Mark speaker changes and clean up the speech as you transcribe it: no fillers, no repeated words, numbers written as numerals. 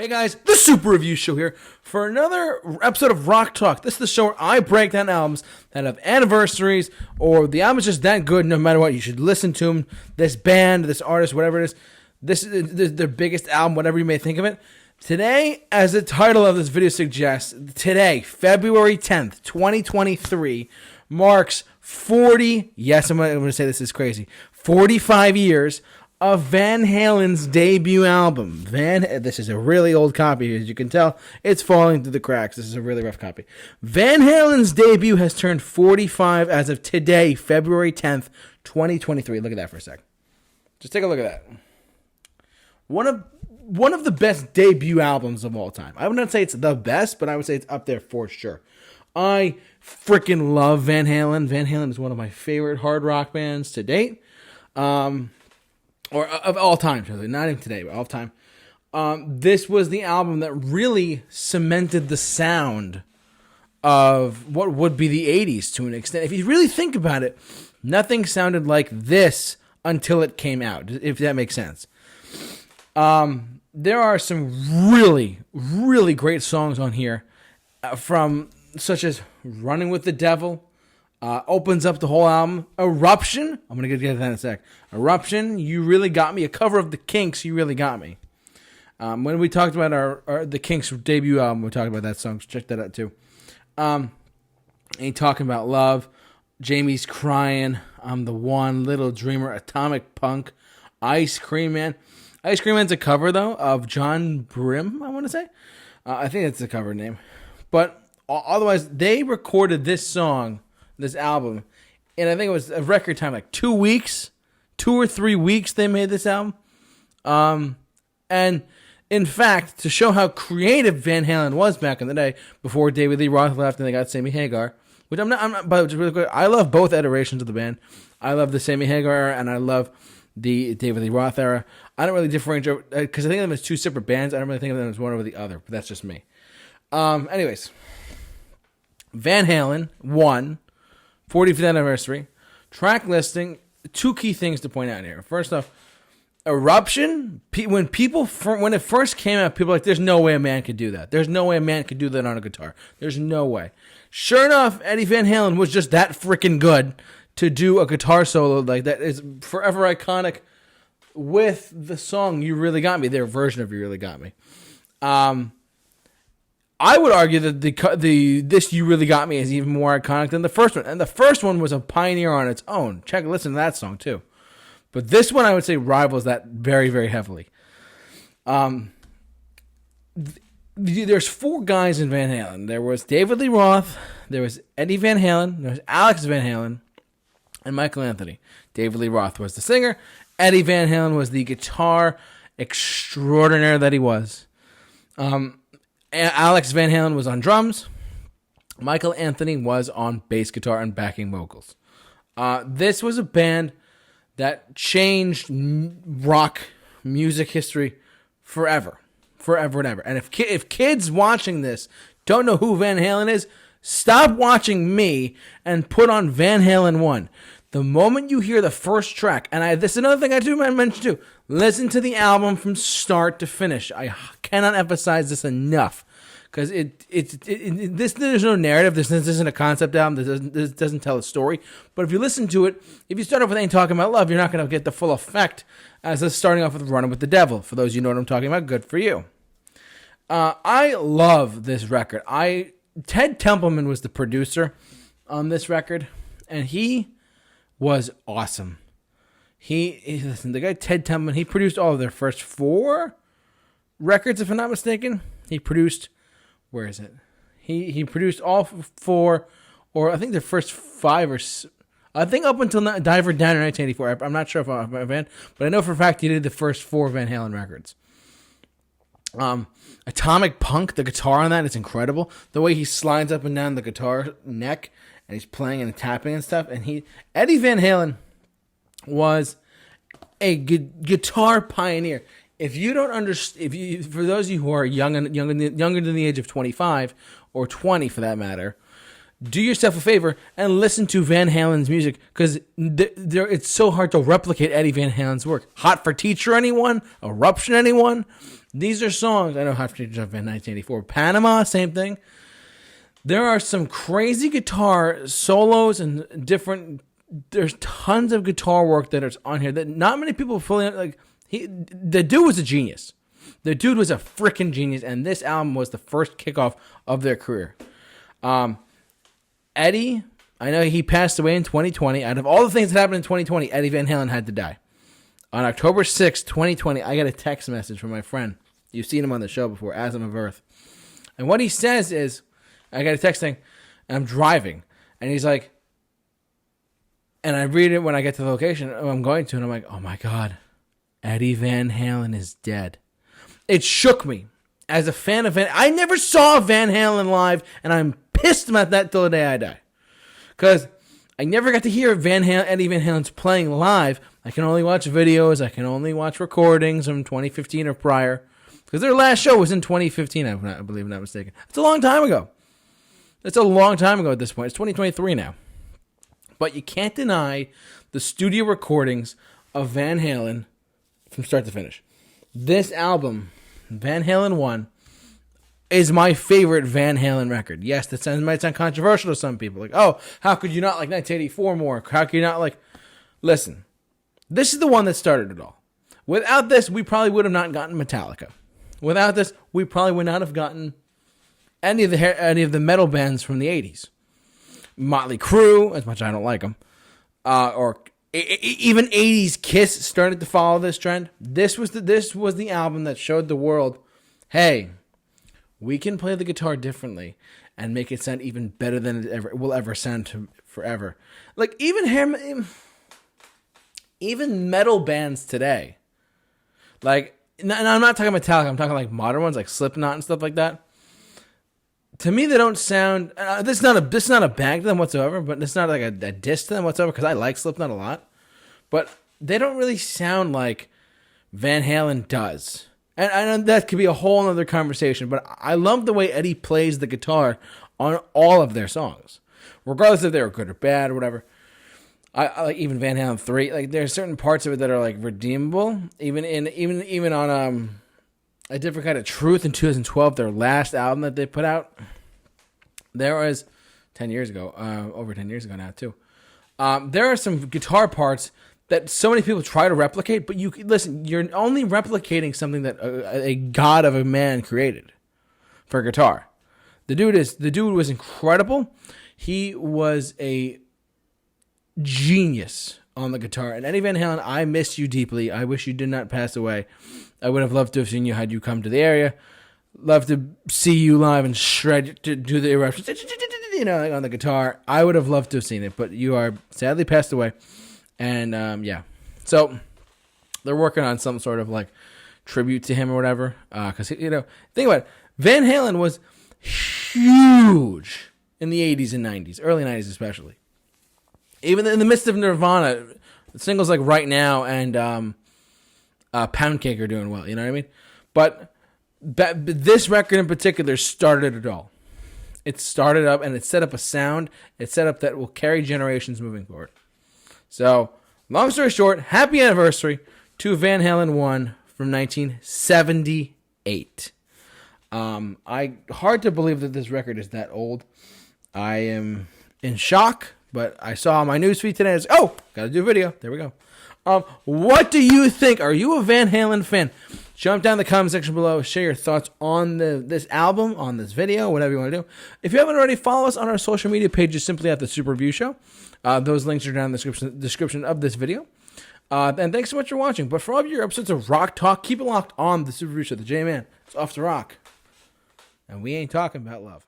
Speaker 1: Hey guys, the Super Review Show here for another episode of Rock Talk. This is the show where I break down albums that have anniversaries or the album is just that good no matter what. You should listen to them. This band, this artist, whatever it is, this is their biggest album, whatever you may think of it. Today, as the title of this video suggests, today, February 10th, 2023, marks 40, yes, I'm going to say this is crazy, 45 years of Van Halen's debut album. This is a really old copy, as you can tell. It's falling through the cracks. This is a really rough copy. Van Halen's debut has turned 45 as of today, February 10th, 2023. Look at that for a sec. Just take a look at that. One of the best debut albums of all time. I would not say it's the best, but I would say it's up there for sure. I freaking love Van Halen. Van Halen is one of my favorite hard rock bands to date. Or of all time, not even today, but all time. This was the album that really cemented the sound of what would be the 80s to an extent. If you really think about it, nothing sounded like this until it came out, if that makes sense. There are some really, really great songs on here, from such as Running with the Devil, opens up the whole album. Eruption, I'm going to get to that in a sec. Eruption, You Really Got Me. A cover of the Kinks, You Really Got Me. When we talked about the Kinks debut album, we talked about that song, so check that out too. Ain't Talking About Love, Jamie's Crying, I'm the One, Little Dreamer, Atomic Punk, Ice Cream Man. Ice Cream Man's a cover, though, of John Brim, I want to say. I think that's the cover name. But otherwise, they recorded this song, this album, and I think it was a record time, like 2 weeks, 2 or 3 weeks they made this album. And in fact, to show how creative Van Halen was back in the day, before David Lee Roth left and they got Sammy Hagar, which I'm not, but just really quick, I love both iterations of the band. I love the Sammy Hagar era, and I love the David Lee Roth era. I don't really differentiate, because I think of them as two separate bands. I don't really think of them as one over the other, but that's just me. Anyways, Van Halen 1, 45th anniversary, track listing. Two key things to point out here. First off, Eruption. When it first came out, people were like, "There's no way a man could do that. There's no way a man could do that on a guitar. There's no way." Sure enough, Eddie Van Halen was just that freaking good to do a guitar solo like that. Is forever iconic with the song "You Really Got Me." Their version of "You Really Got Me." I would argue that this "You Really Got Me" is even more iconic than the first one. And the first one was a pioneer on its own. Listen to that song too. But this one, I would say, rivals that very, very heavily. There's four guys in Van Halen. There was David Lee Roth, there was Eddie Van Halen, there was Alex Van Halen, and Michael Anthony. David Lee Roth was the singer. Eddie Van Halen was the guitar extraordinaire that he was. Alex Van Halen was on drums. Michael Anthony was on bass guitar and backing vocals. This was a band that changed rock music history forever and ever. And if kids watching this don't know who Van Halen is, stop watching me and put on Van Halen 1. The moment you hear the first track, and this is another thing I do mention too, listen to the album from start to finish. I cannot emphasize this enough, because there's no narrative. This isn't a concept album. This doesn't tell a story. But if you listen to it, if you start off with Ain't Talking About Love, you're not going to get the full effect as starting off with Running with the Devil. For those of you who know what I'm talking about, good for you. I love this record. Ted Templeman was the producer on this record, and he was awesome. Listen, the guy Ted Templeman, he produced all of their first 4 records, if I'm not mistaken. He produced, where is it? He produced all 4, or I think their first 5 or I think up until Diver Down in 1984. I'm not sure if I'm a fan, but I know for a fact he did the first 4 Van Halen records. Atomic Punk, the guitar on that is incredible. The way he slides up and down the guitar neck, and he's playing and tapping and stuff. And Eddie Van Halen was a guitar pioneer. If you don't understand, for those of you who are younger than the age of 25 or 20 for that matter, do yourself a favor and listen to Van Halen's music, because it's so hard to replicate Eddie Van Halen's work. Hot for Teacher, anyone? Eruption, anyone? These are songs. I know Hot for Teacher in 1984. Panama, same thing. There are some crazy guitar solos and different. There's tons of guitar work that is on here that not many people fully like. The dude was a genius. The dude was a freaking genius, and this album was the first kickoff of their career. Eddie, I know he passed away in 2020. Out of all the things that happened in 2020, Eddie Van Halen had to die. On October 6th, 2020, I got a text message from my friend. You've seen him on the show before, Asm of Earth. And what he says is, I got a text saying, and I'm driving, and he's like, and I read it when I get to the location I'm going to, and I'm like, oh my God, Eddie Van Halen is dead. It shook me. As a fan of I never saw Van Halen live, and I'm pissed about that till the day I die. Because I never got to hear Eddie Van Halen's playing live. I can only watch videos. I can only watch recordings from 2015 or prior. Because their last show was in 2015, I believe I'm not mistaken. It's a long time ago. It's a long time ago at this point. It's 2023 now. But you can't deny the studio recordings of Van Halen from start to finish. This album, Van Halen 1, is my favorite Van Halen record. Yes, that might sound controversial to some people. Like, oh, how could you not like 1984 more? How could you not like... Listen, this is the one that started it all. Without this, we probably would have not gotten Metallica. Without this, we probably would not have gotten any of the metal bands from the 80s. Motley Crue, as much as I don't like them, or even 80s Kiss started to follow this trend. This was the album that showed the world, hey, we can play the guitar differently and make it sound even better than it will ever sound forever. Like even metal bands today, like, and I'm not talking Metallica, I'm talking like modern ones like Slipknot and stuff like that. To me, they don't sound. This is not a bag to them whatsoever, but it's not like a diss to them whatsoever, because I like Slipknot a lot. But they don't really sound like Van Halen does. And that could be a whole other conversation, but I love the way Eddie plays the guitar on all of their songs. Regardless if they were good or bad or whatever. I like even Van Halen 3. Like, there's certain parts of it that are like redeemable. Even on A Different Kind of Truth in 2012, their last album that they put out. There was 10 years ago, over 10 years ago now too. There are some guitar parts that so many people try to replicate, but you're only replicating something that a god of a man created for guitar. The dude was incredible. He was a genius on the guitar. And Eddie Van Halen, I miss you deeply. I wish you did not pass away. I would have loved to have seen you had you come to the area. Love to see you live and shred to do the eruptions, like on the guitar. I would have loved to have seen it, but you are sadly passed away. And yeah, so they're working on some sort of like tribute to him or whatever. Because think about it, Van Halen was huge in the 80s and 90s, early 90s especially. Even in the midst of Nirvana, singles like Right Now and Pound Cake are doing well. You know what I mean? But this record in particular started it all. It started up and it set up a sound. It set up that will carry generations moving forward. So, long story short, happy anniversary to Van Halen 1 from 1978. Hard to believe that this record is that old. I am in shock, but I saw my newsfeed today and I was, oh, gotta do a video. There we go. What do you think? Are you a Van Halen fan? Jump down in the comment section below. Share your thoughts on this album, on this video, whatever you want to do. If you haven't already, follow us on our social media pages simply at The Super Review Show. Those links are down in the description of this video. And thanks so much for watching. But for all of your episodes of Rock Talk, keep it locked on The Super Review Show. The J-Man is off to rock. And we ain't talking about love.